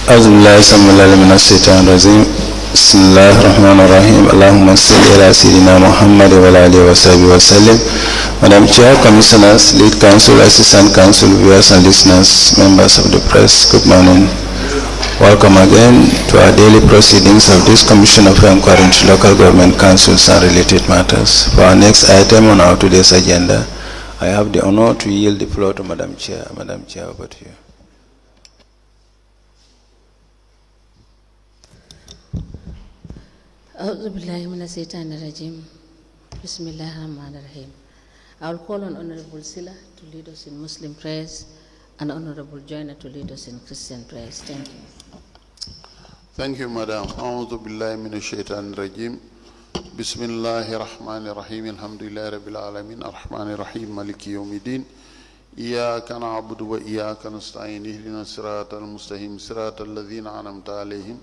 أعوذ بالله السميع العليم من الشيطان الرجيم. بسم الله الرحمن الرحيم. اللهم صل على سيدنا محمد وعلى آله وصحبه وسلم. Madam Chair, Commissioners, Lead Counsel, Assistant Counsel, viewers and listeners, members of the press, good morning. Welcome again to our daily proceedings of this Commission of Inquiry into Local Government Councils and related matters. For our next item on our today's agenda, I have the honor to yield the floor to Madam Chair. Madam Chair, over to you. أعوذ بالله من الشيطان الرجيم. بسم الله الرحمن الرحيم. I will call on Honorable Sila to lead us in Muslim prayers and Honorable Joyner to lead us in Christian prayers. Thank you. Thank you, Madam. أعوذ بالله من الشيطان الرجيم. بسم الله الرحمن الرحيم. الحمد لله رب العالمين الرحمن الرحيم مالك يوم الدين. إياك نعبد وإياك نستعين اهدنا الصراط المستقيم صراط الذين أنعمت عليهم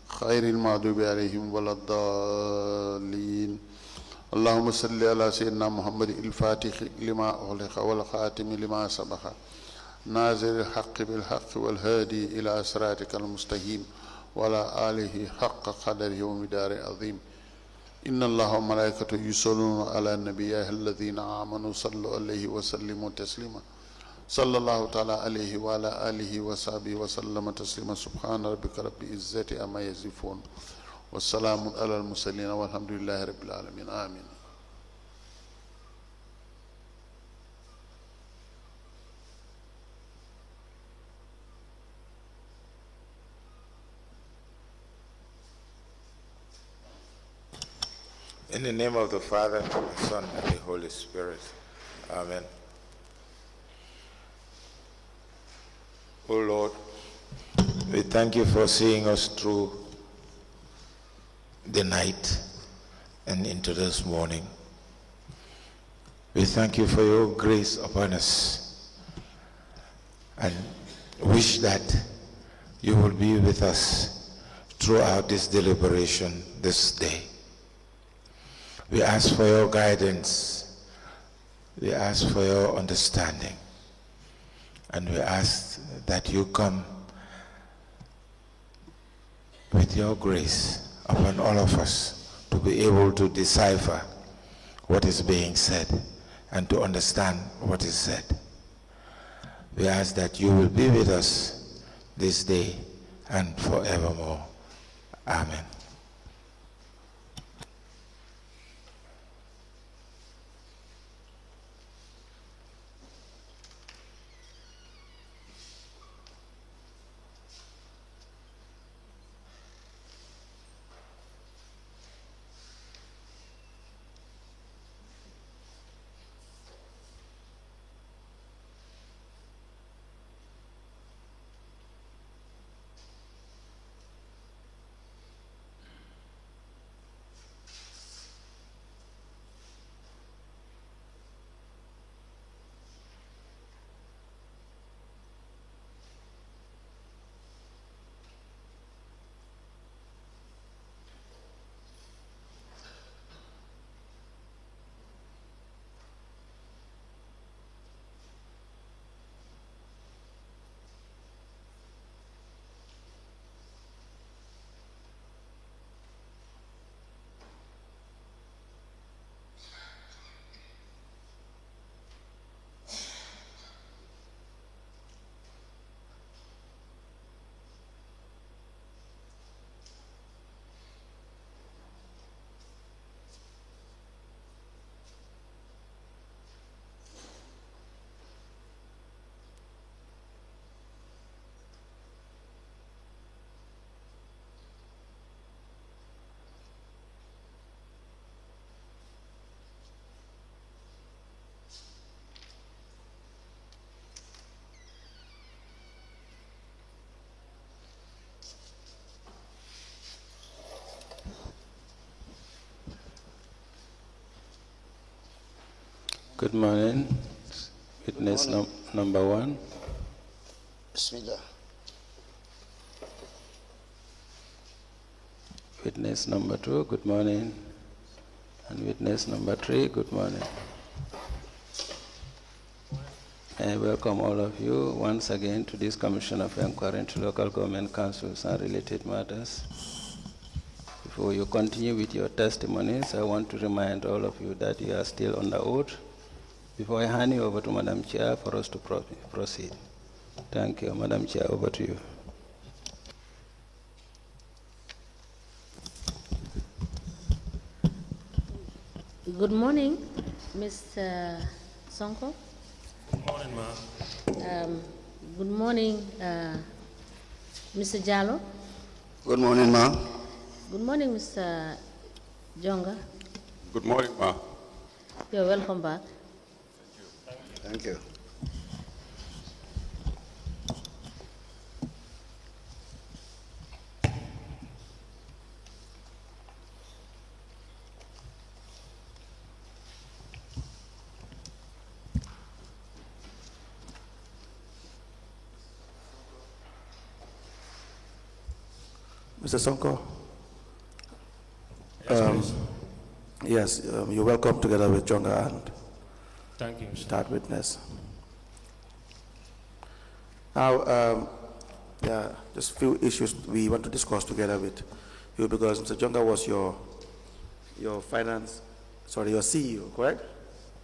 خير المغضوب عليهم ولا الضالين. اللهم صل على سيدنا محمد الفاتح لما أغلق والخاتم لما سبق ناظر الحق بالحق والهادي إلى صراطك المستقيم وعلى آله حق قدره ومقداره العظيم. إن الله وملائكته يصلون على النبي الذين آمنوا صلوا عليه وسلموا تسليما. صلى الله تعالى عليه وعلى آله وصحبه وسلم تسليما. سبحان ربك رب العزة عما يصفون والسلام على المرسلين والحمد لله رب العالمين. آمين. In the name of the Father, the Son, and the Holy Spirit. Amen. O Lord, we thank you for seeing us through the night and into this morning. We thank you for your grace upon us and wish that you will be with us throughout this deliberation this day. We ask for your guidance. We ask for your understanding. And we ask that you come with your grace upon all of us to be able to decipher what is being said and to understand what is said. We ask that you will be with us this day and forevermore. Amen. Good morning. Witness number one. Bismillah. Witness number two, good morning. And witness number three, good morning. I welcome all of you once again to this Commission of Inquiry into Local Government Councils and related matters. Before you continue with your testimonies, I want to remind all of you that you are still on the oath. Before I hand you over to Madam Chair for us to proceed. Thank you. Madam Chair, over to you. Good morning, Mr. Sonko. Good morning, ma'am. Good morning, Mr. Jallow. Good morning, ma'am. Good morning, Mr. Jonga. Good morning, ma'am. You're welcome back. Thank you. Mr. Sonko, Yes, please. you're welcome together with Jonga and Thank you, sir. that witness. Now, just a few issues we want to discuss together with you because Mr. Jonga was your your CEO, correct?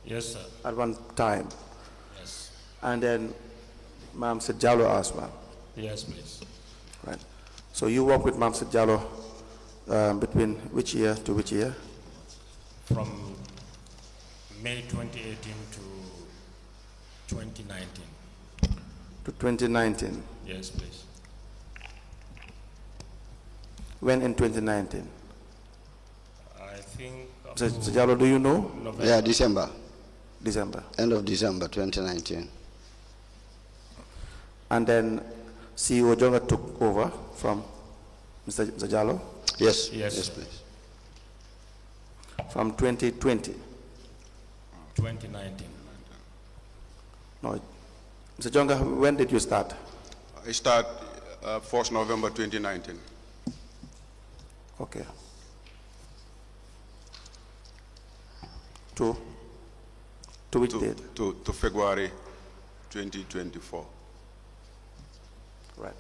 Yes, sir. At one time, Yes. and then Mam Sait Jallow as well, Yes, please. right? So you worked with Mam Sait Jallow between which year to which year? From May 2018 to 2019. To 2019. Yes, please. When in 2019? I think up Mr. to Jallow, do you know? November. Yeah, December. December. End of December 2019. And then CEO Jonga took over from Mr. Jallow Yes. Yes, Yes, sir. please. from 2020. 2019. No, Mr. Jonga, when did you start? I start 1st November 2019. Okay. To which date? To February 2024. Right.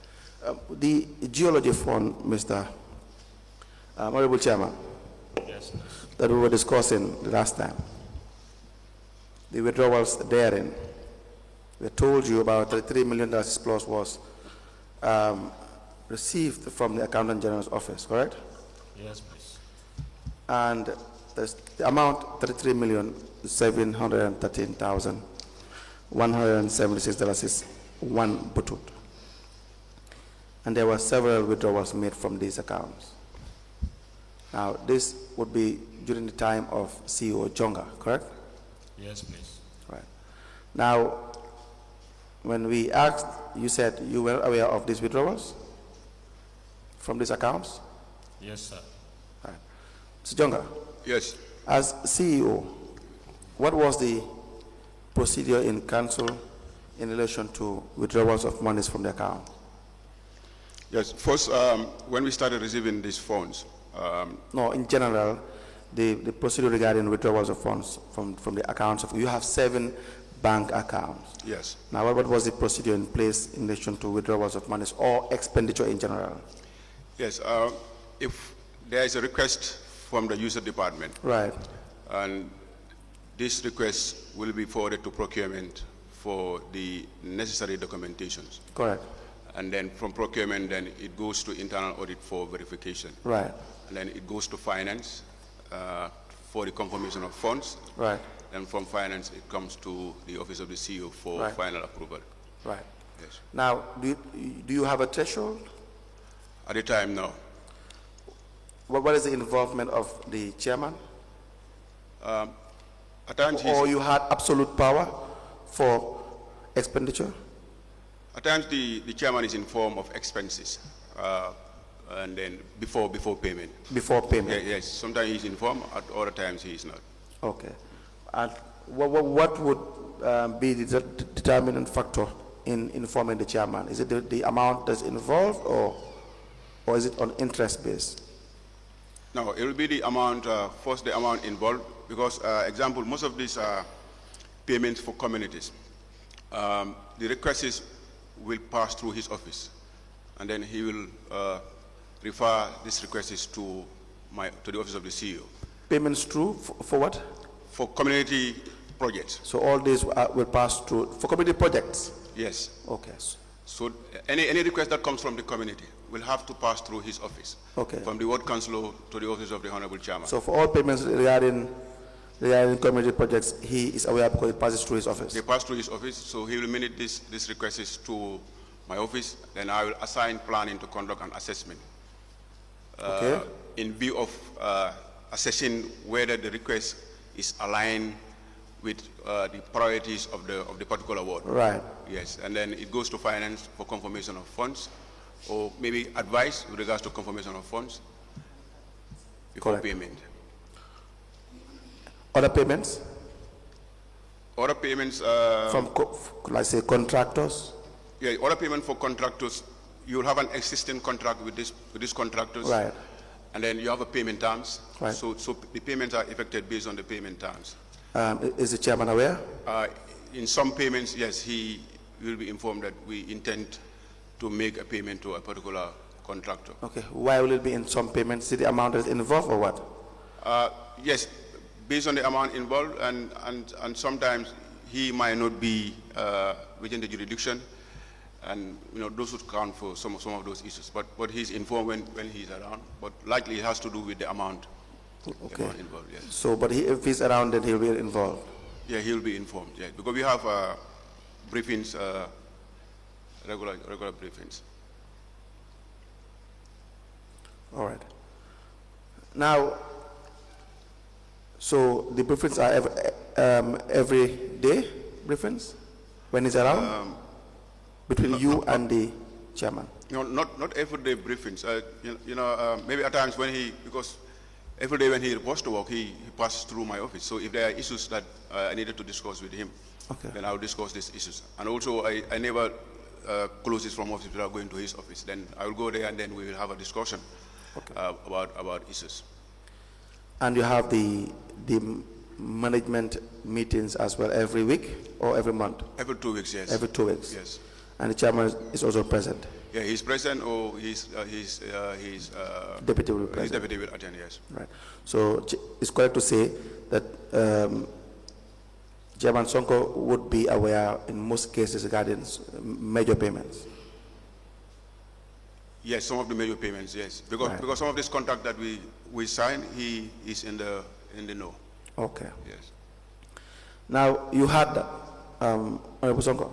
The Geology Fund, Mr. Honorable Chairman, Yes, please. that we were discussing the last time, the withdrawals therein, we told you about $33 million plus was received from the Accountant General's office, correct? Yes, please. And the amount, $33,713,176 is one butut. And there were several withdrawals made from these accounts. Now, this would be during the time of CEO Jonga, correct? Yes, please. Right. Now, when we asked, you said you were aware of these withdrawals from these accounts? Yes, sir. Right. Mr. Jonga, Yes. as CEO, what was the procedure in council in relation to withdrawals of monies from the account? Yes. First, when we started receiving these funds, No, in general, the procedure regarding withdrawals of funds from the accounts of, you have 7 bank accounts. yes. Now, what was the procedure in place in relation to withdrawals of monies or expenditure in general? Yes. If there is a request from the user department, Right, and this request will be forwarded to procurement for the necessary documentations. correct, And then from procurement, then it goes to internal audit for verification. right, And then it goes to finance for the confirmation of funds. right, And from finance, it comes to the office of the CEO for Right. final approval. right. Yes. Now, do you have a threshold? At the time, no. What is the involvement of the chairman? At times, Or you had absolute power for expenditure? at times the chairman is informed of expenses, and then before payment. Before payment? Yes, sometimes he's informed, at other times he is not. Okay. And what would be the determinant factor in informing the chairman? Is it the amount that's involved, or is it on interest based? No, it will be the amount, first the amount involved, because, example, most of these payments for communities, The requests will pass through his office, and then he will refer these requests to the office of the CEO. Payments through for what? For community projects. So all these will pass through for community projects? Yes. Okay. So any request that comes from the community will have to pass through his office. Okay. From the ward councillor to the office of the Honorable Chairman. So for all payments regarding community projects, he is aware because it passes through his office? They pass through his office, so he will minute these requests to my office, then I will assign planning to conduct an assessment. Okay. In view of assessing whether the request is aligned with the priorities of the particular ward. Right. Yes, and then it goes to finance for confirmation of funds, or maybe advice with regards to confirmation of funds before Correct. payment. Other payments? Other payments, From, let's say, contractors? yeah, other payment for contractors, you will have an existing contract with these contractors. Right. And then you have a payment terms. Right. So the payments are effected based on the payment terms. Is the chairman aware? In some payments, yes, he will be informed that we intend to make a payment to a particular contractor. Okay. Why will it be in some payments? See the amount is involved or what? Yes, based on the amount involved, and sometimes he might not be within the jurisdiction, and those would count for some of those issues. But he's informed when he's around. But likely it has to do with the amount. Okay. Involved, yes. So, but if he's around, then he'll be involved. Yeah, he'll be informed. Yeah, because we have briefings, regular briefings. All right. Now, so the briefings are every day briefings when he's around between you and the chairman. No, not everyday briefings. Maybe at times because every day when he reports to work, he passes through my office. So if there are issues that I needed to discuss with him, okay, then I'll discuss these issues. And also, I never close this from office without going to his office. Then I will go there and then we will have a discussion, okay, about issues. And you have the management meetings as well every week or every month? Every 2 weeks, yes. Every 2 weeks? Yes. And the chairman is also present? Yeah, he's present, or he's deputy will be present? His deputy will attend, yes. Right. So it's correct to say that Chairman Sonko would be aware in most cases regarding major payments? Yes, some of the major payments, yes. Because some of this contract that we sign, he is in the know. Okay. Yes. Now, you had that, Honorable Sonko?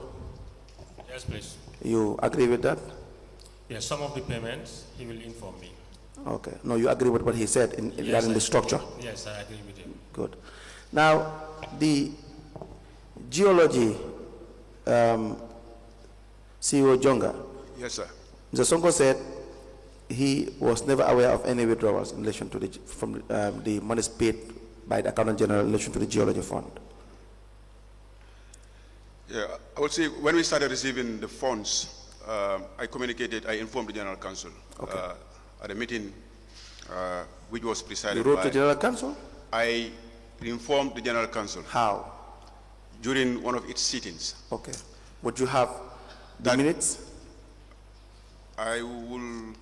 Yes, please. You agree with that? Yes, some of the payments, he will inform me. Okay. No, you agree with what he said regarding the structure? Yes, I agree with him. Good. Now, the Geology CEO Jonga. Yes, sir. Mr. Sonko said he was never aware of any withdrawals in relation to from the monies paid by the Accountant General in relation to the Geology Fund. Yeah, I would say when we started receiving the funds, I informed the General Council at a meeting which was presided by... You wrote to the General Council? I informed the General Council. How? During one of its sittings. Okay. Would you have the minutes? I will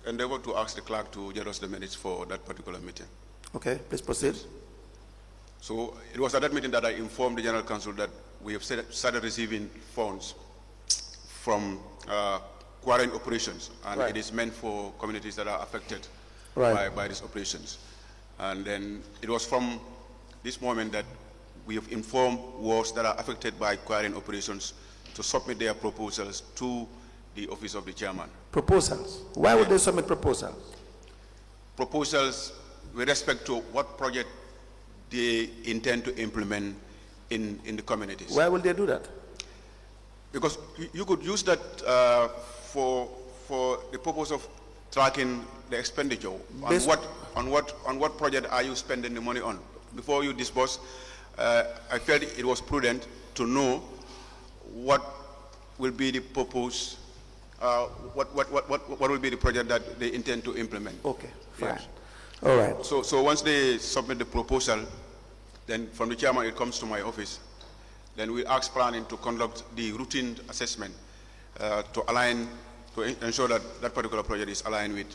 endeavor to ask the clerk to get us the minutes for that particular meeting. Okay, please proceed. So it was at that meeting that I informed the General Council that we have started receiving funds from quarrying operations, and it is meant for communities that are affected by these operations. And then it was from this moment that we have informed wards that are affected by quarrying operations to submit their proposals to the office of the chairman. Proposals? Why would they submit proposals? Proposals with respect to what project they intend to implement in the communities. Why would they do that? Because you could use that for the purpose of tracking the expenditure. On what project are you spending the money on? Before you disburse, I felt it was prudent to know what will be the purpose, what will be the project that they intend to implement. Okay, fine. Yes. All right. So once they submit the proposal, then from the chairman it comes to my office. then we ask planning to conduct the routine assessment to ensure that that particular project is aligned with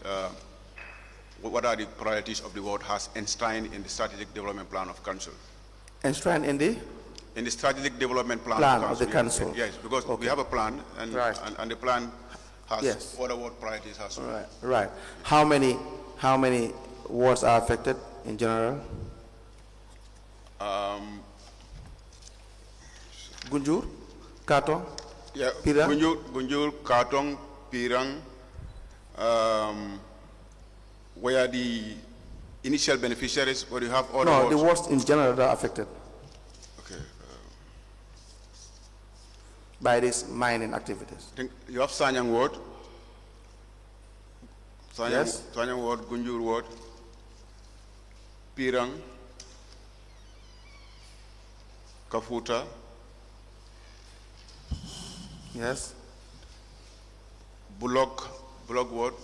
what are the priorities of the ward has enshrined in the strategic development plan of council. Enshrined in the? In the strategic development plan Of the council. Yes, because we have a plan, and the plan has other ward priorities as well. Right. How many wards are affected in general? Gunjur, Katong, Pirang? Gunjur, Katong, Pirang, where the initial beneficiaries, or you have other wards? No, the wards in general that are affected. Okay. By these mining activities. I think you have Sanyang ward. Yes. Sanyang ward, Gunjur ward, Pirang, Kafuta. Yes. Bullock ward.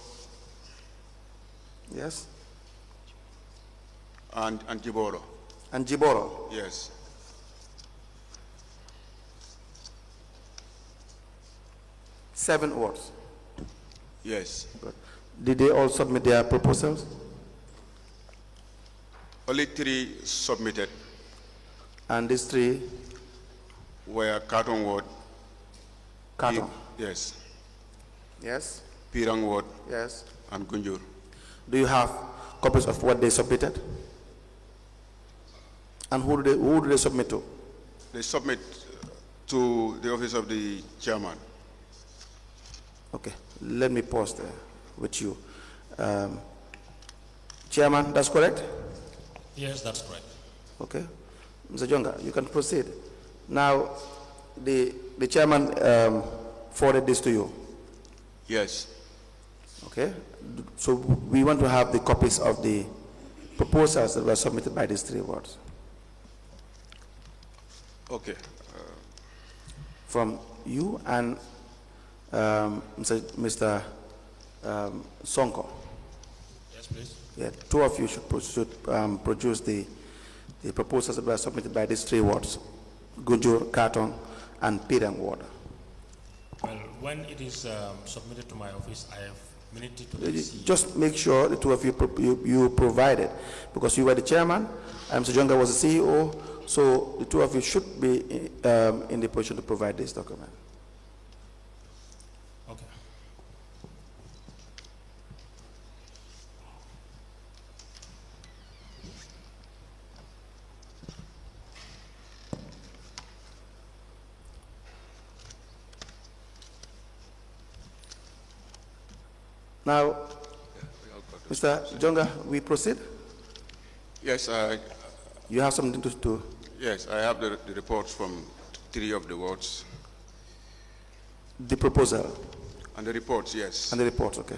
Yes. And Jiboro. And Jiboro. Yes. Seven wards. Yes. Good. Did they all submit their proposals? Only 3 submitted And these 3? were Katong ward. Katong. Yes. Yes. Pirang ward Yes. and Gunjur. Do you have copies of what they submitted? And who do they submit to? They submit to the office of the chairman. Okay, let me pause there with you. Chairman, that's correct? Yes, that's correct. Okay. Mr. Jonga, you can proceed. Now, the chairman forwarded this to you. Yes. Okay. So we want to have the copies of the proposals that were submitted by these 3 wards. Okay. From you and Mr. Sonko. Yes, please. Yeah, 2 of you should produce the proposals that were submitted by these 3 wards, Gunjur, Katong, and Pirang ward. Well, when it is submitted to my office, I have minute to Just make sure the 2 of you provide it, because you were the chairman, and Mr. Jonga was the CEO, so the 2 of you should be in the position to provide this document. Okay. Now, Mr. Jonga, we proceed? Yes, You have something to do? yes, I have the reports from 3 of the wards. The proposal And the reports, yes. and the reports, okay.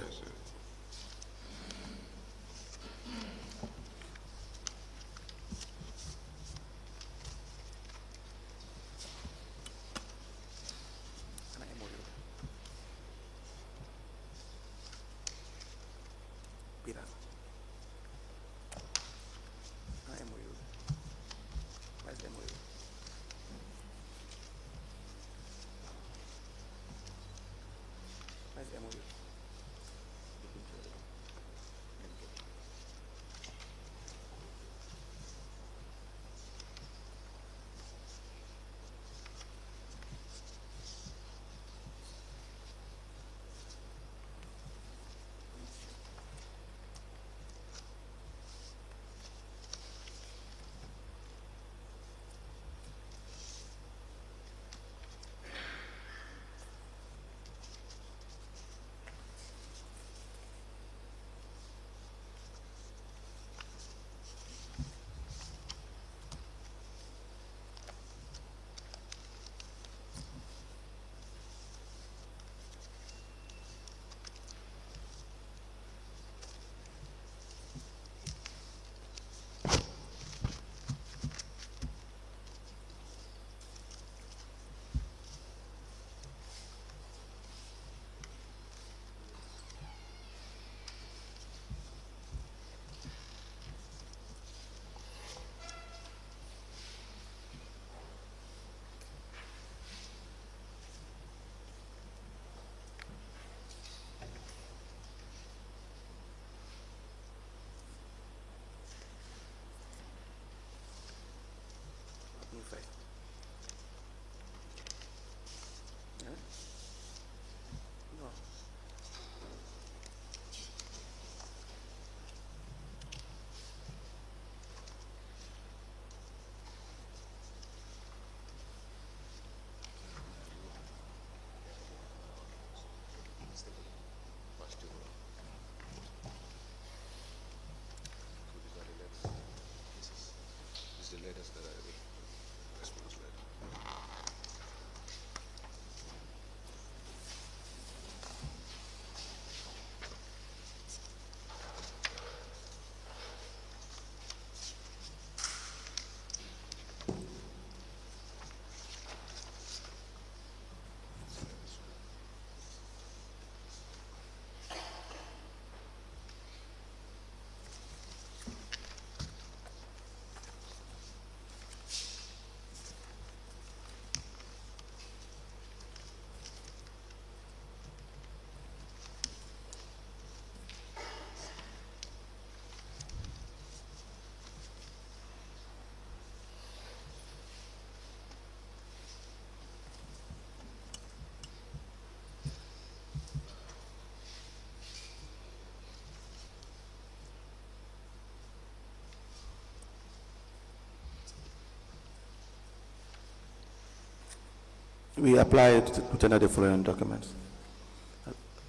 we apply to tender the following documents.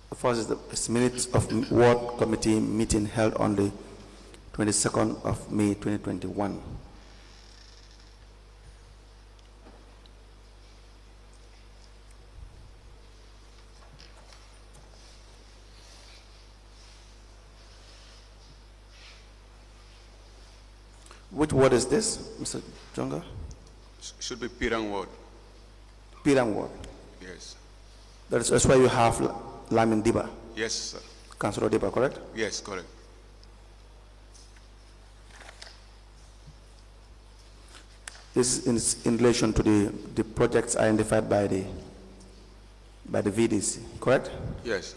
The first is the minutes of Ward Committee meeting held on the 22nd of May 2021. Which ward is this, Mr. Jonga? Should be Pirang ward. Pirang ward. Yes. That's why you have Lamin Diba. Yes, sir. Councillor Diba, correct? Yes, correct. This is in relation to the projects identified by the VDC, correct? Yes.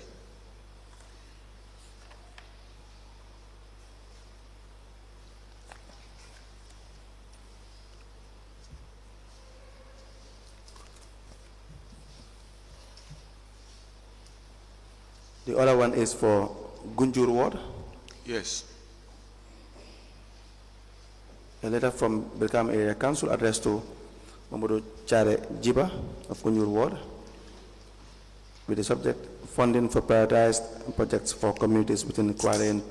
The other one is for Gunjur Ward. Yes. A letter from Brikama Area Council addressed to Modou Jonga Jiba of Gunjur Ward with the subject funding for prioritized projects for communities within quarantine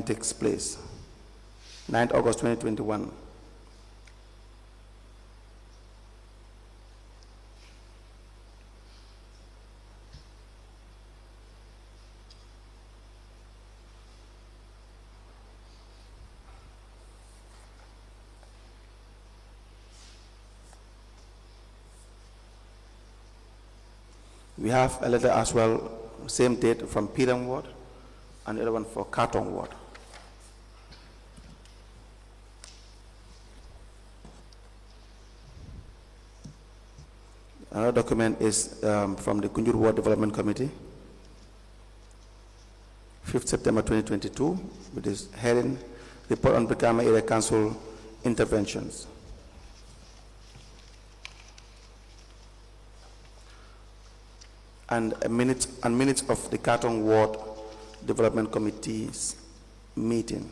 takes place. 9th August 2021. We have a letter as well, same date, from Pirang Ward, and the other one for Katong Ward. Another document is from the Gunjur Ward Development Committee, 5th September 2022, with this heading, Report on Brikama Area Council Interventions. And minutes of the Katong Ward Development Committee's meeting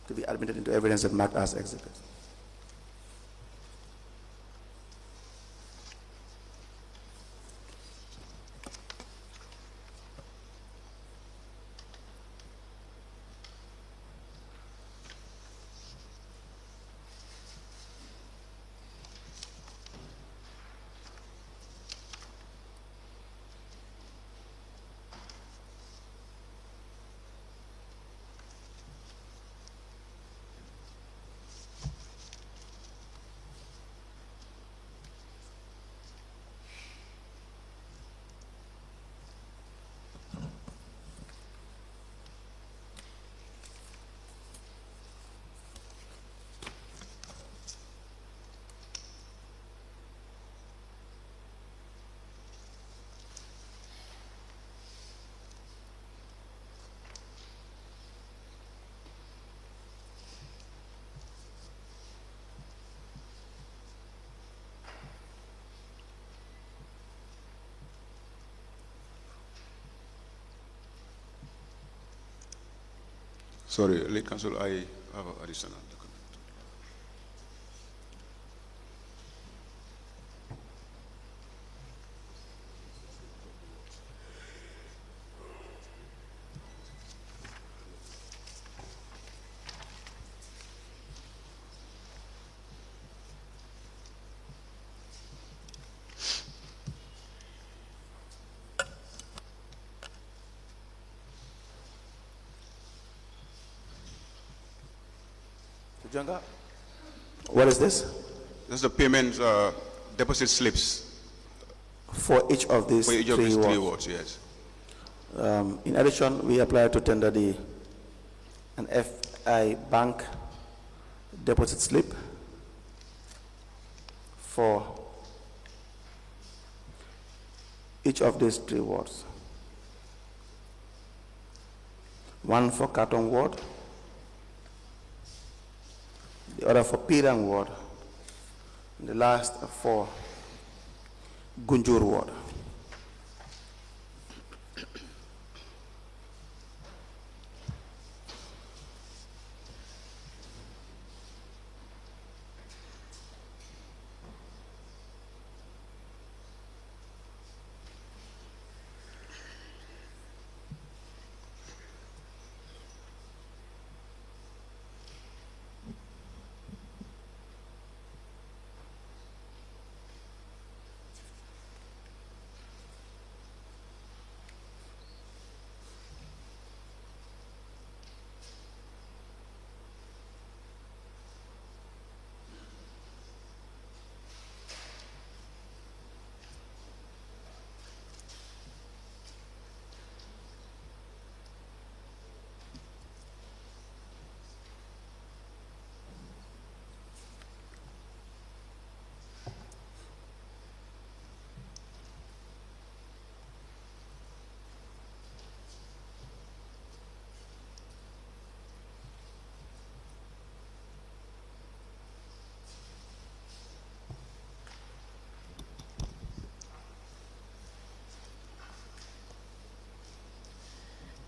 to be admitted into evidence and marked as exhibit. Sorry, late council, I have additional document. Jonga, what is this? This is the payment deposit slips For each of these for each of three these three wards. wards, yes. In addition, we apply to tender an FI bank deposit slip for each of these three wards. One for Katong Ward, the other for Pirang Ward, and the last for Gunjur Ward.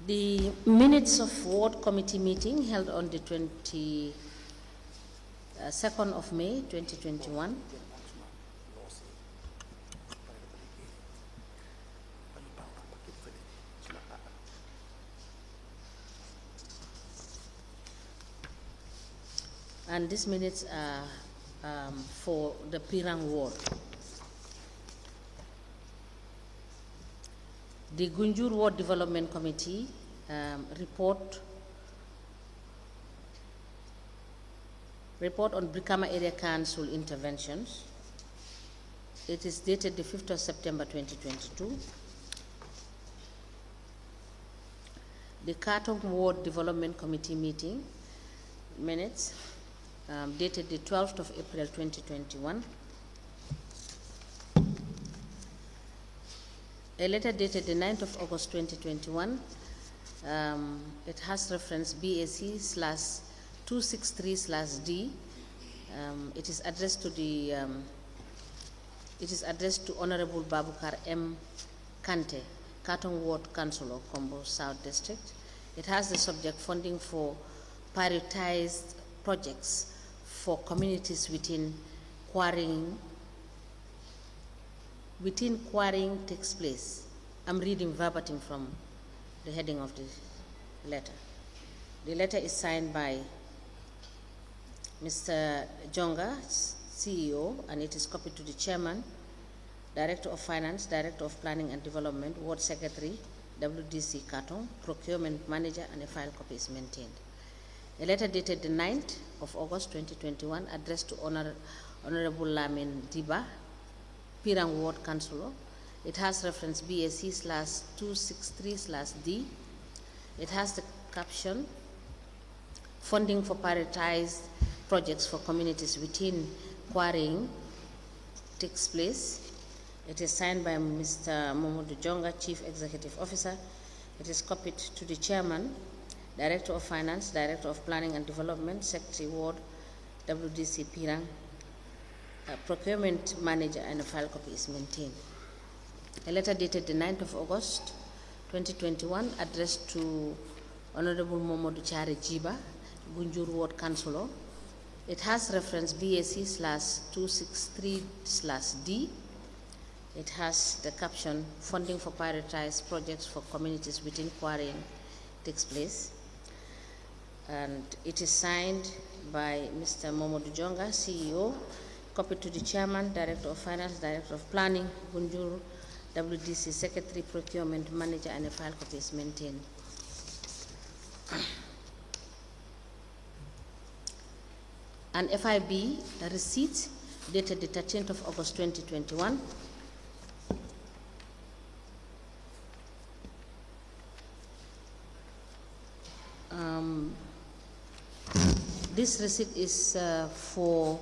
The minutes of ward committee meeting held on the 22nd of May 2021. And these minutes are for the Pirang ward. The Gunjur Ward Development Committee report on Brikama Area Council interventions. It is dated the 5th of September 2022. The Katong Ward Development Committee meeting minutes dated the 12th of April 2021. A letter dated the 9th of August 2021. It has reference BAC/263/D. It is addressed to Honorable Babukar M. Kante, Katong Ward Councillor, Kombo South District. It has the subject funding for prioritized projects for communities within quarrying takes place. I'm reading verbatim from the heading of the letter. The letter is signed by Mr. Jonga, CEO, and it is copied to the Chairman, Director of Finance, Director of Planning and Development, Ward Secretary, WDC Katong, Procurement Manager, and a file copy is maintained. A letter dated the 9th of August 2021 addressed to Honorable Lamin Diba, Pirang Ward Councillor. It has reference BAC/263/D. It has the caption, funding for prioritized projects for communities within quarrying takes place. It is signed by Mr. Modou Jonga, Chief Executive Officer. It is copied to the Chairman, Director of Finance, Director of Planning and Development, Secretary Ward, WDC Pirang, Procurement Manager, and a file copy is maintained. A letter dated the 9th of August 2021 addressed to Honorable Momodu Chare Jiba, Gunjur Ward Councillor. It has reference BAC/263/D. It has the caption, funding for prioritized projects for communities within quarrying takes place. And it is signed by Mr. Momodu Jonga, CEO, copied to the Chairman, Director of Finance, Director of Planning, Gunjur, WDC Secretary, Procurement Manager, and a file copy is maintained. An FIB receipt dated the 13th of August 2021. This receipt is for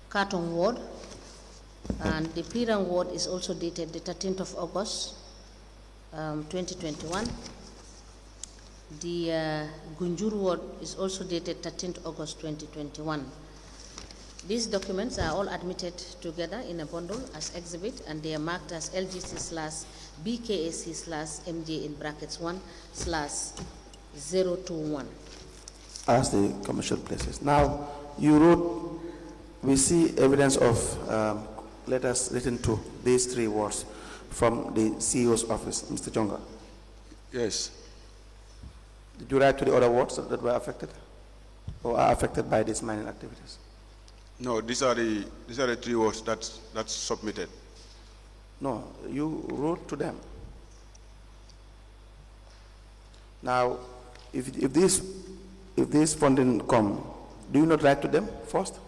Katong Ward, and the Pirang Ward is also dated the 13th of August 2021. The Gunjur Ward is also dated 13th August 2021. These documents are all admitted together in a bundle as exhibit, and they are marked as LGC/BKAC/MJ in brackets 1/021. As the commercial places. Now, you wrote, we see evidence of letters written to these three wards from the CEO's office, Mr. Jonga. Yes. Did you write to the other wards that were affected or are affected by these mining activities? No, these are the three wards that's submitted. No, you wrote to them. Now, if this funding come, do you not write to them first?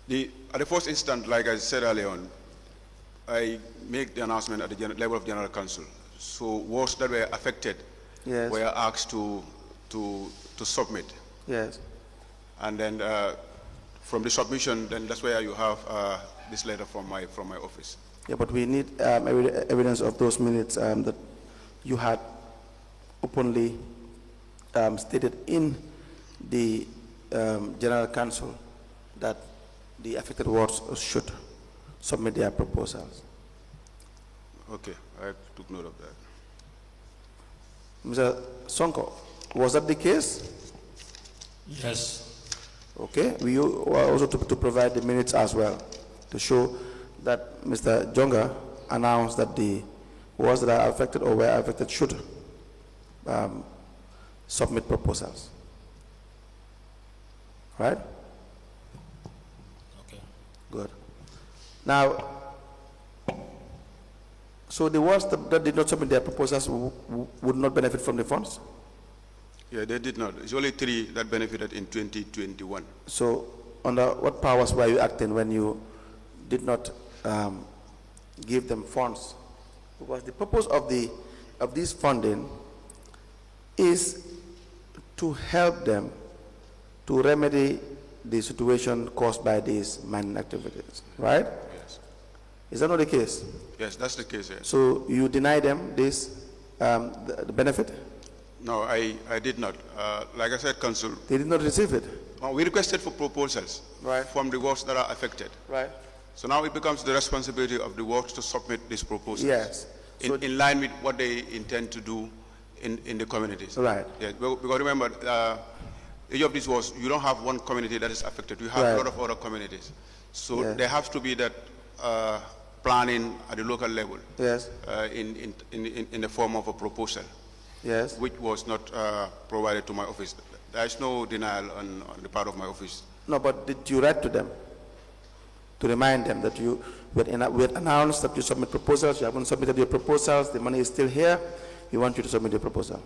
At the first instant, like I said earlier on, I make the announcement at the level of General Council. So wards that were affected were asked to submit. Yes. And then from the submission, then that's where you have this letter from my office. Yeah, but we need evidence of those minutes that you had openly stated in the General Council that the affected wards should submit their proposals. Okay, I took note of that. Mr. Sonko, was that the case? Yes. Okay, we were also to provide the minutes as well to show that Mr. Jonga announced that the wards that are affected or were affected should submit proposals. Right? Okay. Good. Now, so the wards that did not submit their proposals would not benefit from the funds? Yeah, they did not. It's only 3 that benefited in 2021. So, under what powers were you acting when you did not give them funds? Because the purpose of this funding is to help them to remedy the situation caused by these mining activities, right? Yes. Is that not the case? Yes, that's the case, yes. So you deny them this the benefit? No, I did not. Like I said, Council, They did not receive it, we requested for proposals Right. from the wards that are affected. right? So now it becomes the responsibility of the wards to submit these proposals. Yes. So In line with what they intend to do in the communities. Right. Yeah, because remember, each of these wards, you don't have one community that is affected. You have Right. a lot of other communities. So Yeah. there has to be that planning at the local level yes, in the form of a proposal, yes. which was not provided to my office. There is no denial on the part of my office. No, but did you write to them to remind them that we had announced that you submit proposals, you haven't submitted your proposals, the money is still here, we want you to submit your proposal?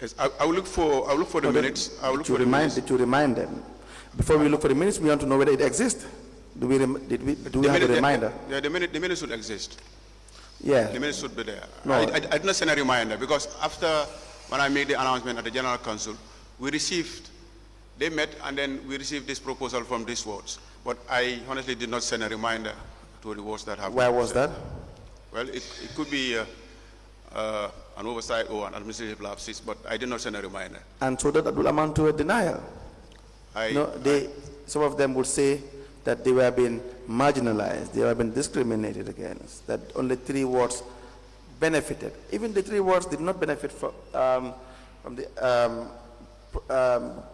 Yes, I will look for the minutes. I will look for the minutes. Did you remind them? Before we look for the minutes, we want to know whether it exists. Do we have a reminder? Yeah, the minutes should exist. Yeah. The minutes should be there. No. I did not send a reminder because after when I made the announcement at the General Council, they met and then we received this proposal from these wards. But I honestly did not send a reminder to the wards that have. Where was that? Well, it could be an oversight or an administrative lapse, but I did not send a reminder. And so that will amount to a denial. Some of them would say that they were being marginalized, they were being discriminated against, that only 3 wards benefited. Even the 3 wards did not benefit from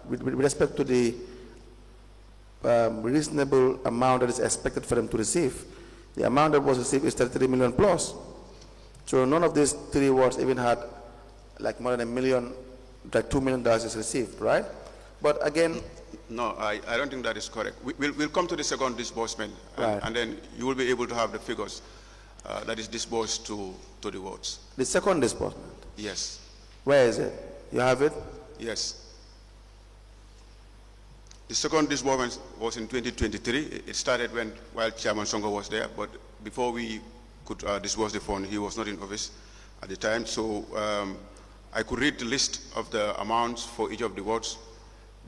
with respect to the reasonable amount that is expected for them to receive. The amount that was received is 33 million plus. So none of these 3 wards even had like more than $1 million, like $2 million is received, right? But again, no, I don't think that is correct. We'll come to the second disbursement, and then you will be able to have the figures that is disbursed to the wards. The second disbursement? Yes. Where is it? You have it? Yes. The second disbursement was in 2023. It started while Chairman Sonko was there, but before we could disburse the fund, he was not in office at the time. So I could read the list of the amounts for each of the wards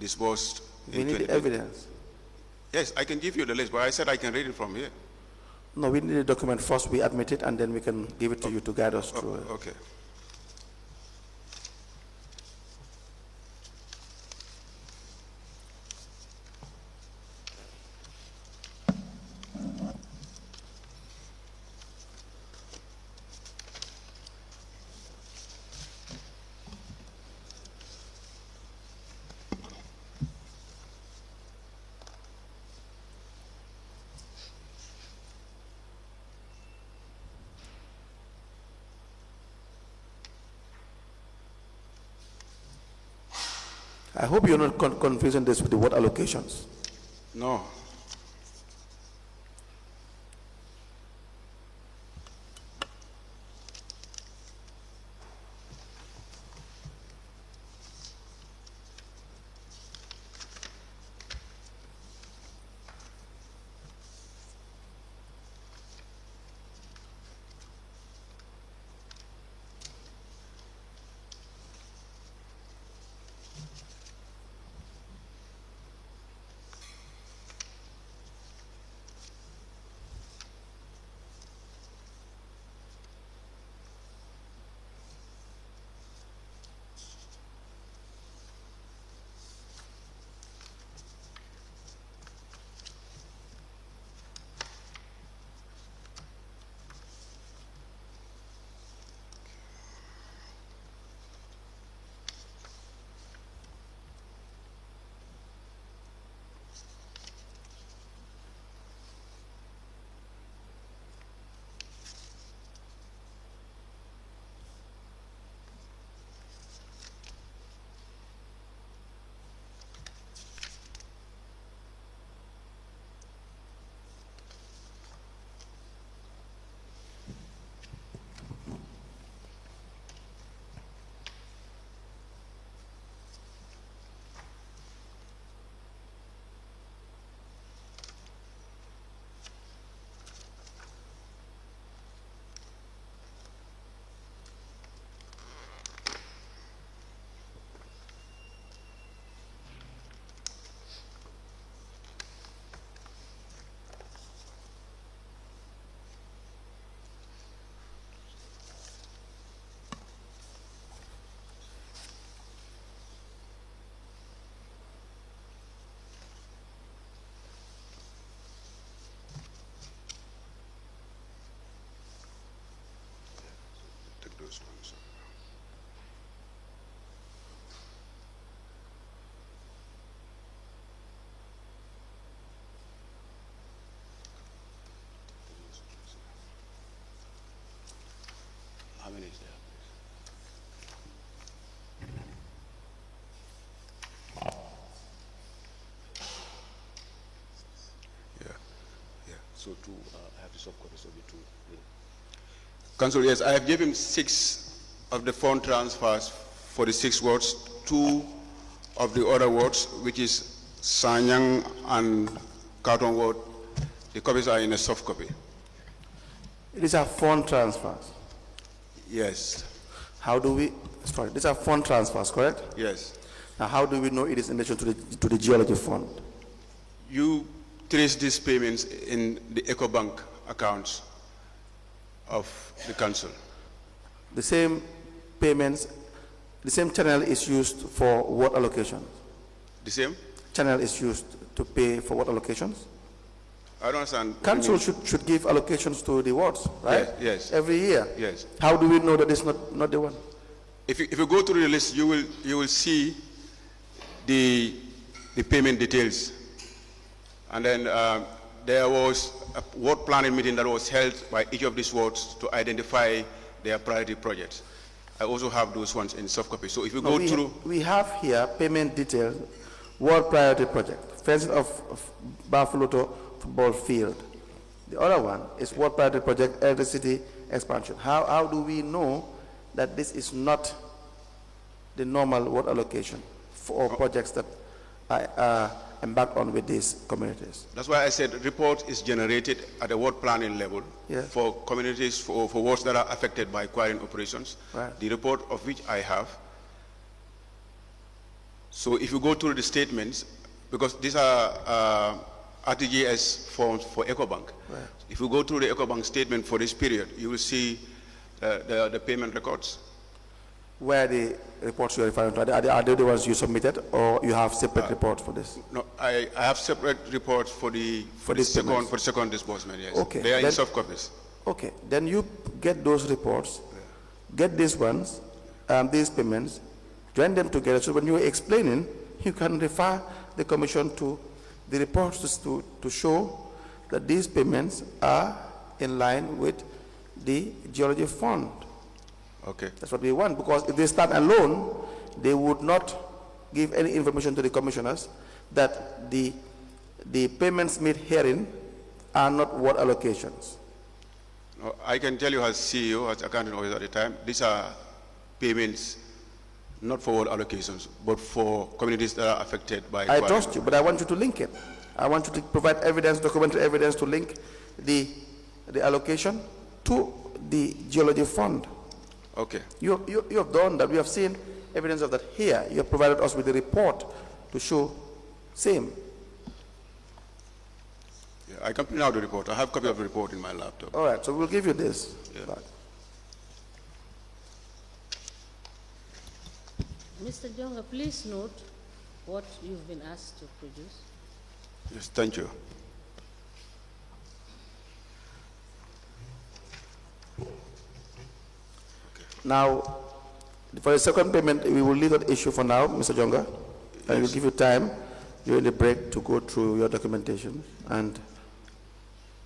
disbursed. We need the evidence. Yes, I can give you the list, but I said I can read it from here. No, we need the document first. We admit it, and then we can give it to you to guide us through it. Okay. I hope you're not confusing this with the word allocations. No. also to have the soft copies of the two. Council, yes, I have given 6 of the fund transfers for the 6 wards, 2 of the other wards, which is Sanyang and Carton ward. The copies are in a soft copy. These are fund transfers. Yes. How do we, sorry, these are fund transfers, correct? Yes. Now, how do we know it is in relation to the Geology Fund? You trace these payments in the EcoBank accounts of the council. The same payments, the same channel is used for what allocations? The same? Channel is used to pay for what allocations? I don't understand. Council should give allocations to the wards, right? Yes. Every year. Yes. How do we know that it's not the one? If you go through the list, you will see the payment details. And then there was a ward planning meeting that was held by each of these wards to identify their priority projects. I also have those ones in soft copy. So if you go through... We have here payment details, ward priority project, fencing of Bafuloto football field. The other one is ward priority project, electricity expansion. How do we know that this is not the normal ward allocation for projects that are embarked on with these communities? That's why I said report is generated at the ward planning level for communities, for wards that are affected by quarrying operations. Right. The report of which I have. So if you go through the statements, because these are RTGS forms for EcoBank. Right. If you go through the EcoBank statement for this period, you will see the payment records. Where the reports you're referring to, are they the ones you submitted, or you have separate reports for this? No, I have separate reports for the second disbursement. Yes. Okay. They are in soft copies. Okay. Then you get those reports, get these ones, these payments, join them together. So when you're explaining, you can refer the commission to the reports to show that these payments are in line with the Geology Fund. Okay. That's what we want, because if they stand alone, they would not give any information to the commissioners that the payments made herein are not ward allocations. No, I can tell you as CEO, as accounting officer at the time, these are payments not for ward allocations, but for communities that are affected by... I trust you, but I want you to link it. I want you to provide evidence, documentary evidence to link the allocation to the Geology Fund. Okay. You have done that. We have seen evidence of that here. You have provided us with a report to show same. Yeah, I can print out the report. I have a copy of the report in my laptop. All right, so we'll give you this. Yeah. back. Mr. Jonga, please note what you've been asked to produce. Yes, thank you. Now, for the second payment, we will leave that issue for now, Mr. Jonga, and we'll give you time during the break to go through your documentation and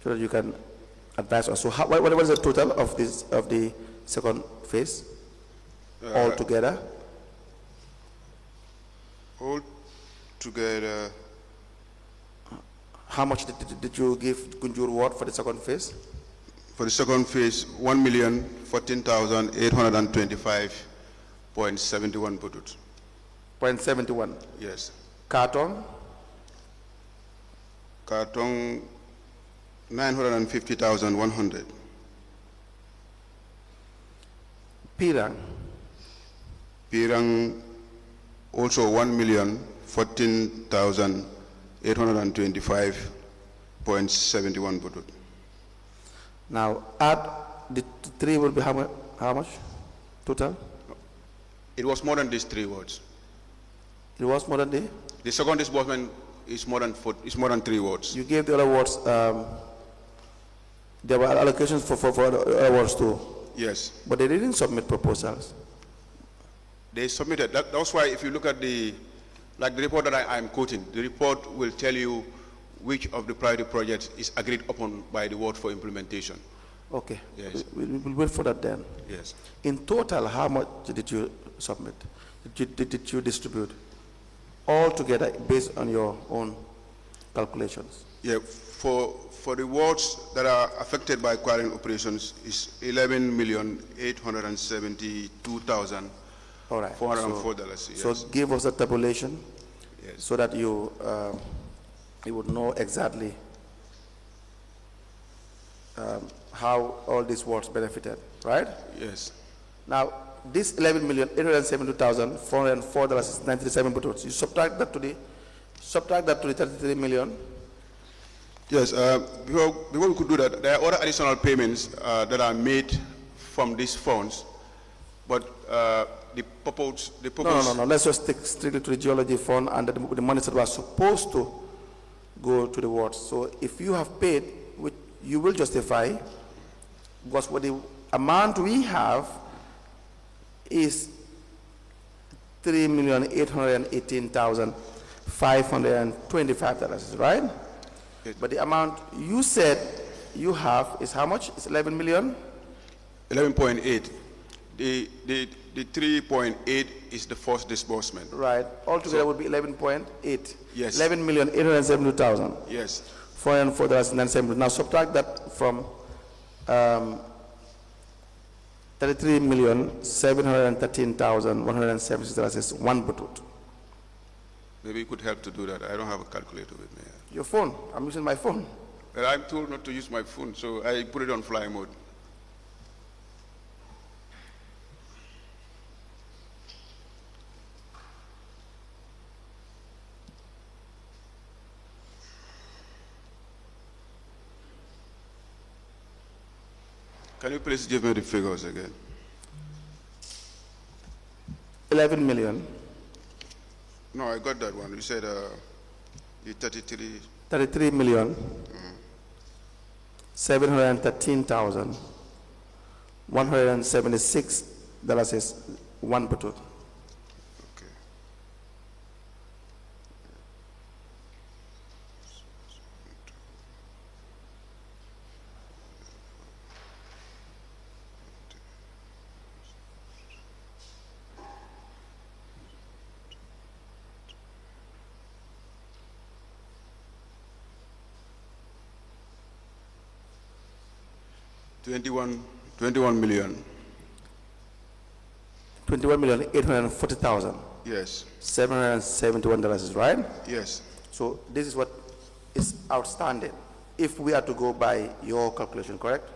so that you can advise us. So, what is the total of the second phase altogether? All together. How much did you give Gunjur Ward for the second phase? For the second phase, 1,014,825.71 budut. 0.71. Yes. Carton? Carton 950,100. Pirang? Pirang also 1,014,825.71 budut. Now, add the three will be how much total? It was more than these 3 words. It was more than The second disbursement is more than 3 words. You gave the other wards, there were allocations for other wards too. Yes. But they didn't submit proposals. They submitted. That's why if you look at the report that I'm quoting, the report will tell you which of the priority projects is agreed upon by the ward for implementation. Okay. Yes. We'll wait for that then. Yes. In total, how much did you submit? Did you distribute? All together based on your own calculations? Yeah, for the wards that are affected by quarrying operations is $11,872,404. All right. Yes. So give us a tabulation Yes. so that you would know exactly how all these wards benefited, right? Yes. Now, this $11,872,404.97 buttons, you subtract that to the 33 million. Yes, before we could do that, there are other additional payments that are made from these funds, but the purpose. No. Let's just stick strictly to the geology fund and the monies that were supposed to go to the wards. So if you have paid, which you will justify, because what the amount we have is $3,818,525, right? Yes. But the amount you said you have is how much? It's 11 million? 11.8. The 3.8 is the first disbursement. Right. Altogether would be 11.8. Yes. 11,872,000. Yes. $404.97. Now subtract that from 33,713,176 is one butut. Maybe you could help to do that. I don't have a calculator with me. Your phone. I'm using my phone. But I'm told not to use my phone, so I put it on fly mode. Can you please give me the figures again? 11 million. No, I got that one. You said the 33. 33 million. 713,176 dollars is one butut. Okay. $21 million. 21,840,000. Yes. $771 is right. Yes. So this is what is outstanding if we are to go by your calculation, correct?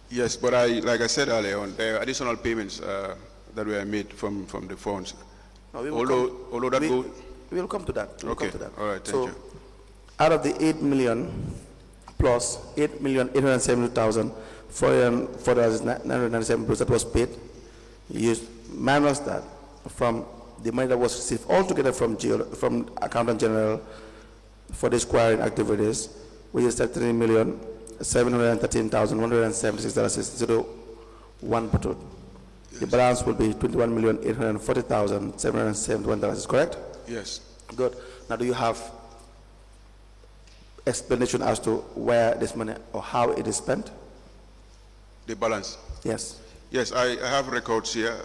Yes, but like I said earlier on, there are additional payments that were made from the funds. No, we will we will come to that. We will Okay. come to that. All right, thank so you. Out of the 8 million plus 8,870,497 that was paid, you minus that from the money that was received altogether from Accountant General for the squaring activities, which is $33,713,176.01 per total. Yes. The balance will be $21,840,771. Is correct? Yes. Good. Now, do you have explanation as to where this money or how it is spent? The balance? Yes. Yes, I have records here.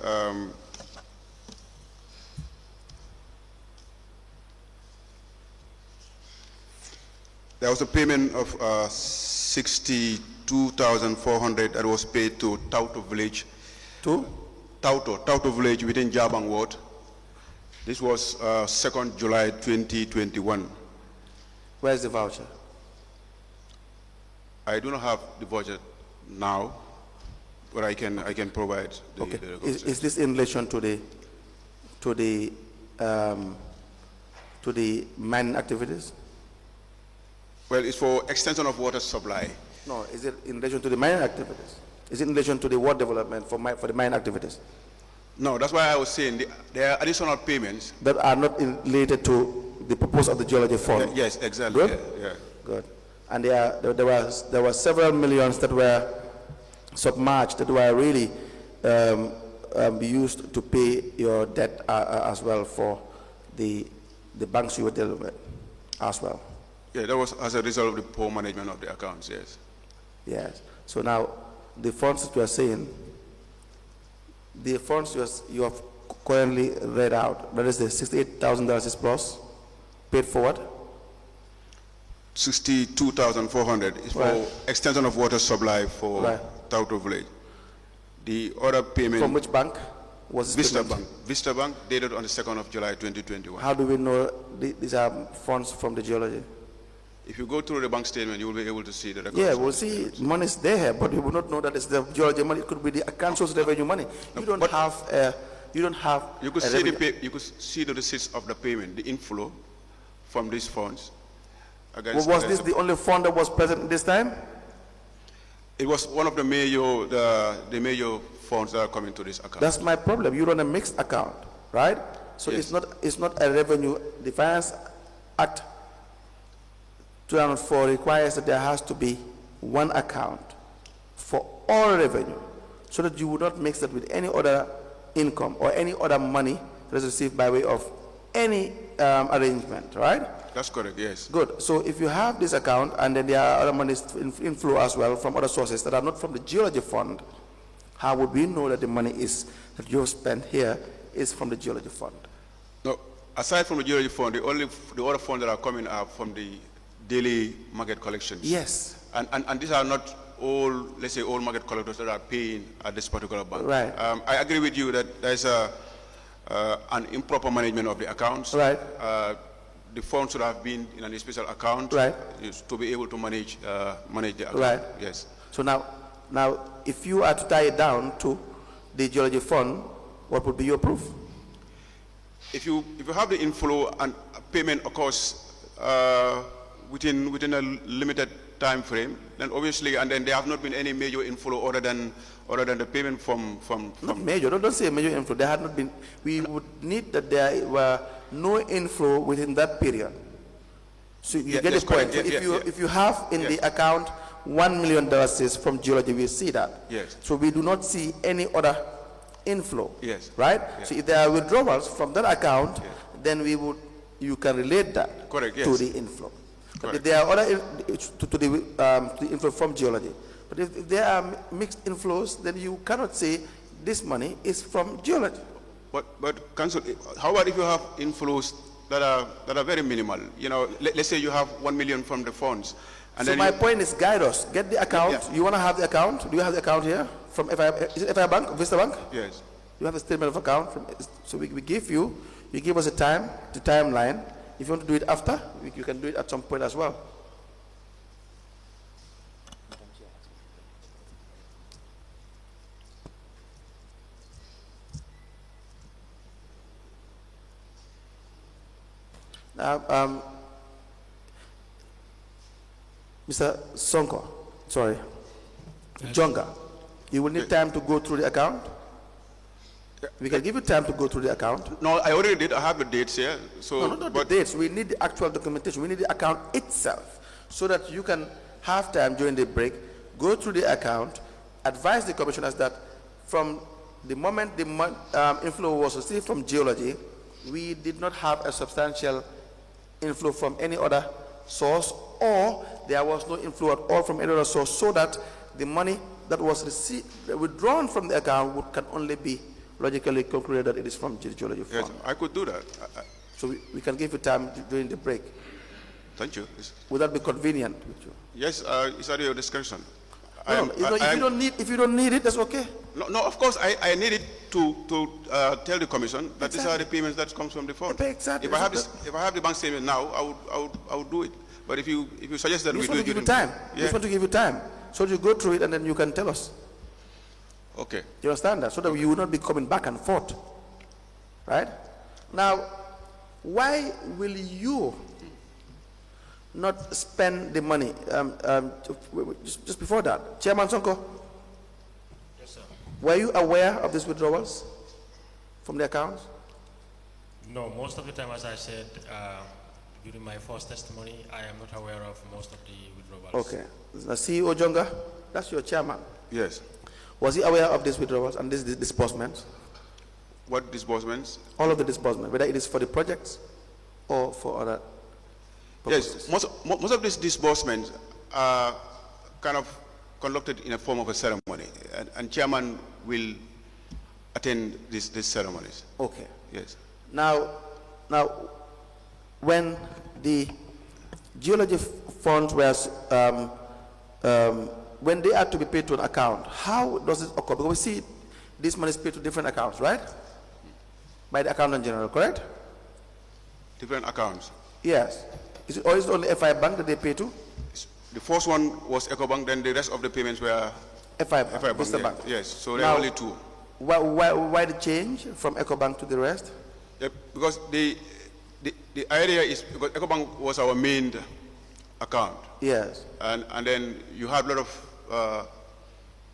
There was a payment of $62,400 that was paid to Tauto Village. To? Tauto Village within Jabang Ward. This was 2nd July 2021. Where's the voucher? I do not have the budget now, but I can provide the, okay. the records. Is this in relation to the mining activities? Well, it's for extension of water supply. No, is it in relation to the mining activities? Is it in relation to the water development for the mining activities? No, that's why I was saying there are additional payments that are not related to the purpose of the geology fund. Yes, exactly. Good? Yeah. Good. And there were several millions that were submerged that were really used to pay your debt as well for the banks you were dealing with as well. Yeah, that was as a result of the poor management of the accounts, yes. Yes. So now, the funds that you are saying, the funds you have currently read out, that is the $68,000 is plus, paid forward? 62,400 is for Right. extension of water supply for Right. Tauto village. The other payment. From which bank was this Vista payment? Bank. Vista Bank dated on the 2nd of July 2021. How do we know these are funds from the geology? If you go through the bank statement, you will be able to see the records. Yeah, we'll see money is there, but we will not know that it's the geology money. It could be the council's revenue money. You don't have. You don't have. You could a see revenue. you could see the receipts of the payment, the inflow from these funds. Was this the only fund that was present this time? It was one of the major funds that are coming to this account. That's my problem. You run a mixed account, right? So Yes. it's not a revenue. The Finance Act 2004 requires that there has to be one account for all revenue, so that you would not mix it with any other income or any other money that is received by way of any arrangement, right? That's correct, yes. Good. So if you have this account and then there are other monies inflow as well from other sources that are not from the geology fund, how would we know that the money is that you have spent here is from the geology fund? No, aside from the geology fund, the other funds that are coming are from the daily market collections. Yes. And these are not all, let's say, all market collectors that are paying at this particular bank. Right. I agree with you that there's an improper management of the accounts. Right. The funds should have been in a special account. Right. To be able to manage the account. Right. Yes. So now, if you are to tie it down to the geology fund, what would be your proof? If you have the inflow and payment occurs within a limited time frame, then obviously, and then there have not been any major inflow other than the payment from Not major. Don't say major inflow. There had not been. We would need that there were no inflow within that period. So you get the point. Correct. So if you have in the account $1 million from geology, we see that. Yes. So we do not see any other inflow. Yes. Right. Yes. So if there are withdrawals from that account, then you can relate that. Correct, yes. To the inflow. But Correct. if there are other to the inflow from geology. But if there are mixed inflows, then you cannot say this money is from geology. But Council, how about if you have inflows that are very minimal? You know, let's say you have 1 million from the funds, and So then my point is, guide us. Get the account. Yeah. You want to have the account? Do you have the account here from is it FI Bank, Vista Bank? Yes. You have a statement of account from. So we give you. You give us the timeline. If you want to do it after, you can do it at some point as well. Mr. Sonko, sorry, Yes. Jonga, you will need time to go through the account. We can give you time to go through the account. No, I already did. I have the dates here. So, No, not the dates. We need the actual documentation. We need the account itself, so that you can have time during the break, go through the account, advise the commissioners that from the moment the inflow was received from geology, we did not have a substantial inflow from any other source, or there was no inflow at all from any other source, so that the money that was withdrawn from the account can only be logically concluded that it is from the geology fund. yes, I could do that. So we can give you time during the break. Thank you. Would that be convenient with you? Yes, it's at your discretion. No, if you don't need it, that's okay. No, of course, I need it to tell the commission that these are the payments that comes from the fund. Exactly. If I have the bank statement now, I would do it. But if you suggest that We we just do want it, to give you time. We Yeah. just want to give you time. So you go through it and then you can tell us. Okay. You understand that? So that you will not be coming back and forth. Right? Now, why will you not spend the money? Just before that, Chairman Sonko, Yes, sir. were you aware of these withdrawals from the accounts? No, most of the time, as I said during my first testimony, I am not aware of most of the withdrawals. Okay. The CEO Jonga, that's your chairman. Yes. Was he aware of these withdrawals and these disbursements? What disbursements? All of the disbursements, whether it is for the projects or for other purposes? Yes, most of these disbursements are kind of conducted in a form of a ceremony, and chairman will attend these ceremonies. Okay. Yes. Now, when the Geology funds were, when they are to be paid to an account, how does it occur? Because we see this money is paid to different accounts, right? By the accountant general, correct? Different accounts. Yes. Is it, or is it only FI Bank that they pay to? The first one was EcoBank, then the rest of the payments were FI Bank, Mr. yeah. Bank. Yes, so there are only two. Why the change from EcoBank to the rest? Yeah, because the idea is, because EcoBank was our main account. Yes. And then you have a lot of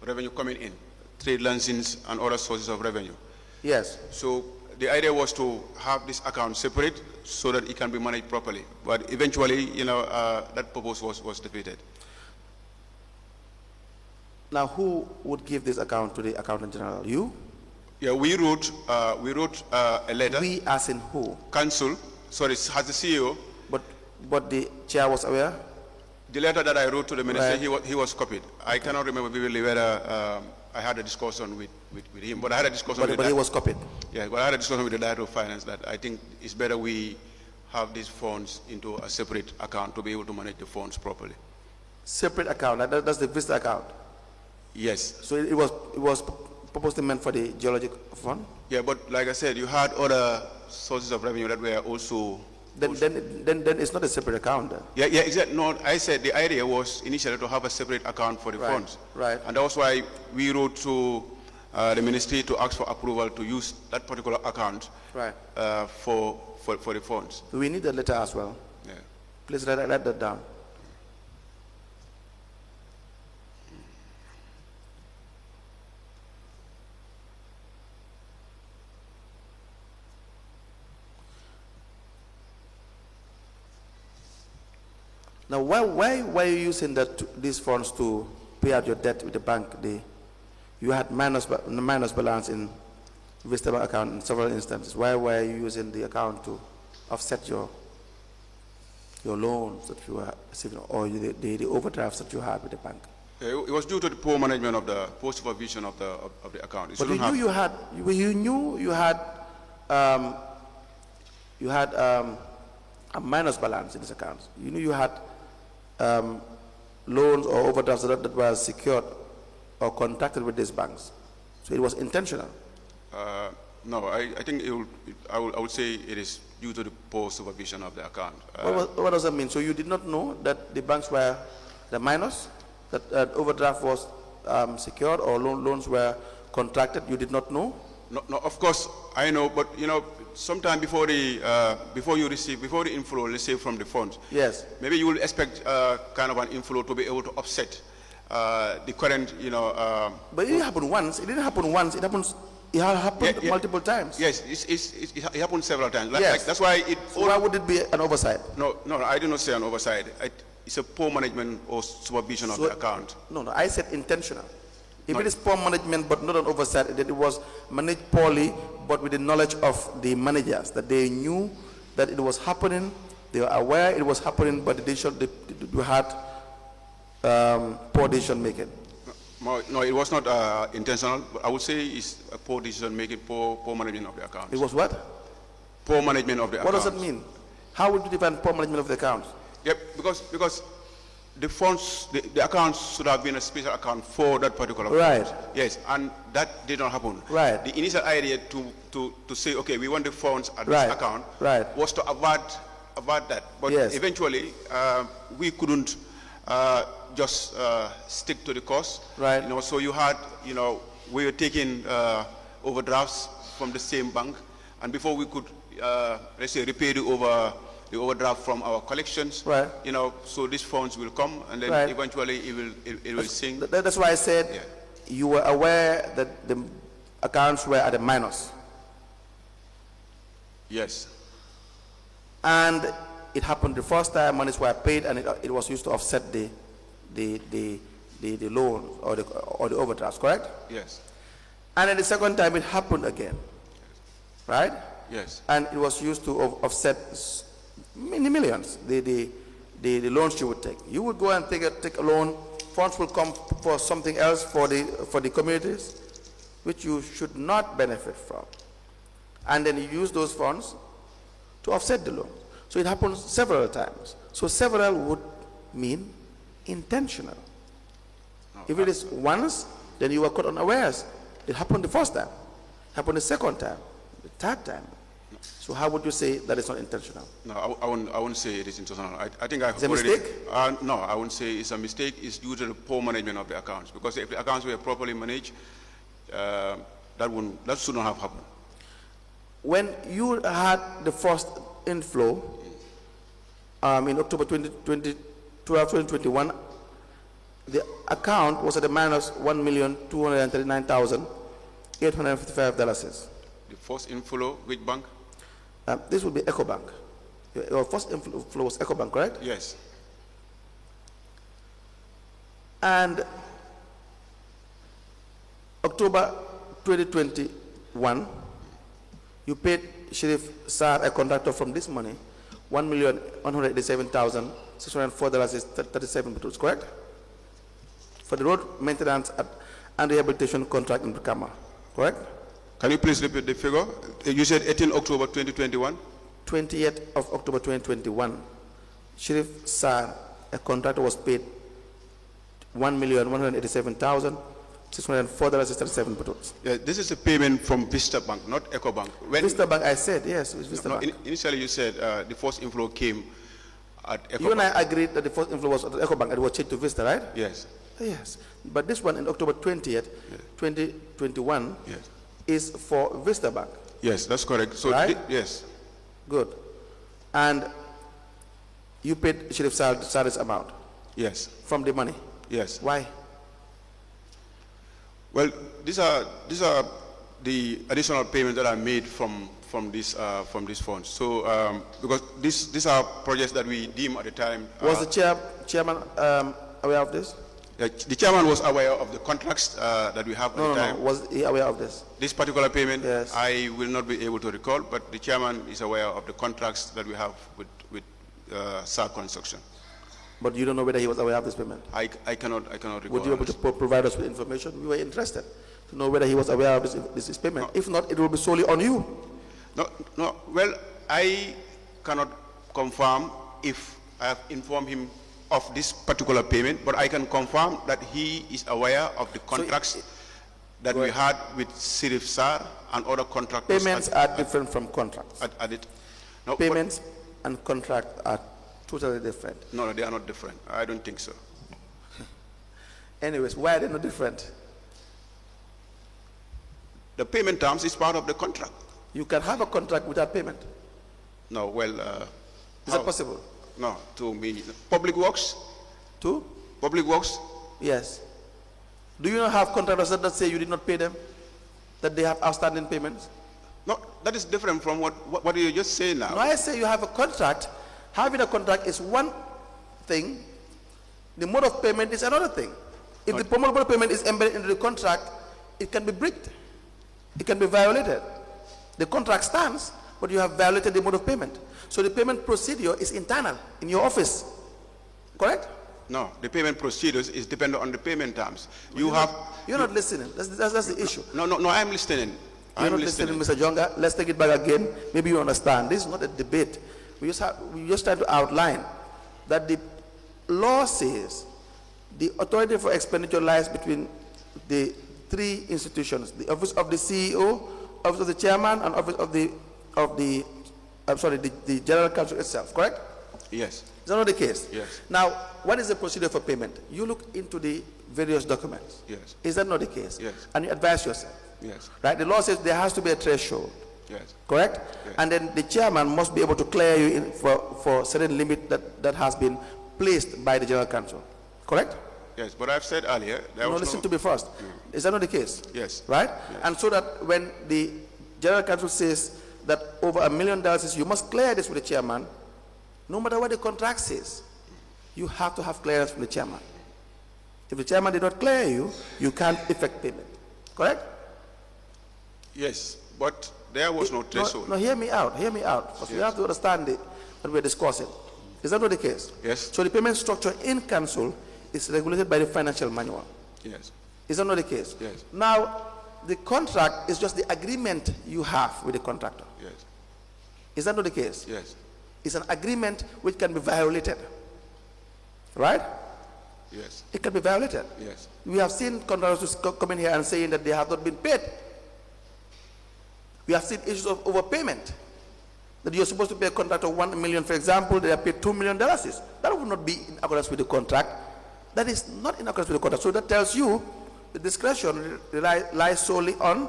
revenue coming in, trade licenses and other sources of revenue. Yes. So the idea was to have this account separate so that it can be managed properly. But eventually, that purpose was defeated. Now, who would give this account to the accountant general? You? Yeah, we wrote a letter. We as in who? Council, sorry, has the CEO. But the chair was aware? The letter that I wrote to the minister, Right. he was copied. I cannot remember vividly whether I had a discussion with him, but I had a discussion with But he was copied? Yeah, but I had a discussion with the Director of Finance that I think it's better we have these funds into a separate account to be able to manage the funds properly. Separate account, that's the Vista account? Yes. So it was purposely meant for the Geology fund? Yeah, but like I said, you had other sources of revenue that were also... Then it's not a separate account then? Yeah, exactly. No, I said the idea was initially to have a separate account for the Right, funds. right. And that was why we wrote to the ministry to ask for approval to use that particular account Right. for the funds. We need that letter as well. Yeah. Please write that down. Now, why were you using these funds to pay out your debt with the bank? You had minus balance in Vista Bank account in several instances. Why were you using the account to offset your loans that you were receiving, or the overdrafts that you had with the bank? It was due to the poor management of the poor supervision of the account. But you knew you had a minus balance in this account. You knew you had loans or overdrafts that were secured or contracted with these banks. So it was intentional. No, I think I would say it is due to the poor supervision of the account. What does that mean? So you did not know that the banks were the minus, that overdraft was secured or loans were contracted? You did not know? No, of course I know, but sometime before the inflow, let's say from the funds. Yes. Maybe you will expect kind of an inflow to be able to offset the current, But it didn't happen once. It didn't happen once. It happened multiple times. Yes, it happened several times. Yes. That's why it. So why would it be an oversight? No, I do not say an oversight. It's a poor management or supervision of the account. No, I said intentional. If it is poor management but not an oversight, then it was managed poorly, but with the knowledge of the managers, that they knew that it was happening, they were aware it was happening, but they had poor decision making. No, it was not intentional. But I would say it's a poor decision making, poor management of the account. It was what? Poor management of the account. What does that mean? How would you define poor management of the account? Yep, because the funds, the accounts should have been a special account for that particular Right. fund. Yes, and that did not happen. Right. The initial idea to say, okay, we want the funds at Right. this account Right. was to avert that. But Yes. eventually, we couldn't just stick to the cost. Right. So you had, we were taking overdrafts from the same bank, and before we could, let's say, repay the overdraft from our collections. Right. So these funds will come, and then Right. eventually it will sink. That's why I said you were aware that the accounts were at a minus. Yes. And it happened the first time, monies were paid, and it was used to offset the loan or the overdrafts, correct? Yes. And then the second time it happened again, right? Yes. And it was used to offset many millions, the loans you would take. You would go and take a loan, funds will come for something else for the communities, which you should not benefit from. And then you use those funds to offset the loan. So it happens several times. So several would mean intentional. If it is once, then you were caught unawares. It happened the first time, happened the second time, the third time. So how would you say that it's not intentional? No, I wouldn't say it is intentional. I think I have It's a mistake? No, I wouldn't say it's a mistake. It's due to the poor management of the accounts. Because if the accounts were properly managed, that should not have happened. When you had the first inflow in October 2021, the account was at a minus $1,239,855. The first inflow, which bank? This would be EcoBank. Your first inflow was EcoBank, correct? Yes. And October 2021, you paid Sheriff Sar, a contractor, from this money, $1,187,604.37, correct? For the road maintenance and rehabilitation contract in Brikama, correct? Can you please repeat the figure? You said 18 October 2021? 28th of October 2021, Sheriff Sar, a contractor, was paid $1,187,604.37. Yeah, this is a payment from Vista Bank, not EcoBank. Vista Bank, I said, yes, it was Vista Bank. Initially you said the first inflow came at EcoBank. You and I agreed that the first inflow was at EcoBank and it was changed to Vista, right? Yes. Yes. But this one in October 20th, 2021, yes, is for Vista Bank. Yes, that's correct. So right? Yes. Good. And you paid Sheriff Sar's amount? Yes. From the money? Yes. Why? Well, these are the additional payments that are made from these funds. So because these are projects that we deem at the time. Was the chairman aware of this? The chairman was aware of the contracts that we have at the time. No. Was he aware of this? This particular payment, yes, I will not be able to recall, but the chairman is aware of the contracts that we have with SAR Construction. But you don't know whether he was aware of this payment? I cannot recall. Would you be able to provide us with information? We were interested to know whether he was aware of this payment. No. If not, it will be solely on you. No. Well, I cannot confirm if I have informed him of this particular payment, but I can confirm that he is aware of the contracts that we had with Sheriff Sar and other contractors. Payments are different from contracts. No, payments and contracts are totally different. No, they are not different. I don't think so. Anyways, why are they not different? The payment terms is part of the contract. You can have a contract without payment. No, well... is that possible? No, to me. Public works? To? Public works? Yes. Do you not have contractors that say you did not pay them? That they have outstanding payments? No, that is different from what you just say now. No, I say you have a contract. Having a contract is one thing. The mode of payment is another thing. If the mode of payment is embedded into the contract, it can be breached. It can be violated. The contract stands, but you have violated the mode of payment. So the payment procedure is internal in your office. Correct? No, the payment procedures is dependent on the payment terms. You're not listening. That's the issue. No, I'm listening. You're not listening, Mr. Jonga. Let's take it back again. Maybe you understand. This is not a debate. We just try to outline that the law says the authority for expenditure lies between the three institutions: the office of the CEO, office of the chairman, and office of the general counsel itself. Correct? Yes. Is that not the case? Yes. Now, what is the procedure for payment? You look into the various documents. Yes. Is that not the case? Yes. And you advise yourself. Yes. Right? The law says there has to be a threshold. Yes. Correct? Yes. And then the chairman must be able to clear you in for certain limit that has been placed by the general counsel. Correct? Yes, but I've said earlier... listen to me first. Is that not the case? Yes. Right? Yes. And so that when the general counsel says that over $1 million, you must clear this with the chairman, no matter what the contract says, you have to have clearance from the chairman. If the chairman did not clear you, you can't effect payment. Correct? Yes, but there was no threshold. No, hear me out. Hear me out. Because you have to understand what we're discussing. Is that not the case? Yes. So the payment structure in council is regulated by the financial manual. Yes. Is that not the case? Yes. Now, the contract is just the agreement you have with the contractor. Yes. Is that not the case? Yes. It's an agreement which can be violated. Right? Yes. It can be violated. Yes. We have seen contractors come in here and saying that they have not been paid. We have seen issues of overpayment. That you're supposed to pay a contractor $1 million, for example, they are paid $2 million. That would not be in accordance with the contract. That is not in accordance with the contract. So that tells you the discretion lies solely on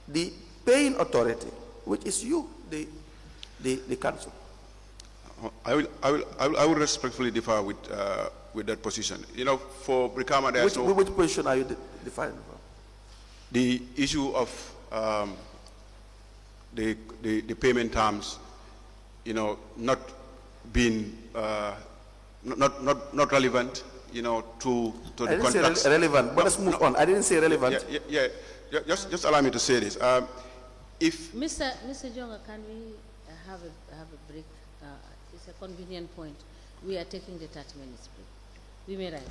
the paying authority, which is you, the council. I will respectfully differ with that position. You know, for Brikama, there's which position are you defining for? The issue of the payment terms, you know, not being not relevant, you know, to the contracts. I didn't say relevant, but let's move on. I didn't say relevant. Yeah. Just allow me to say this. If Mr. Jonga, can we have a break? It's a convenient point. We are taking the 30 minutes break. We may rise.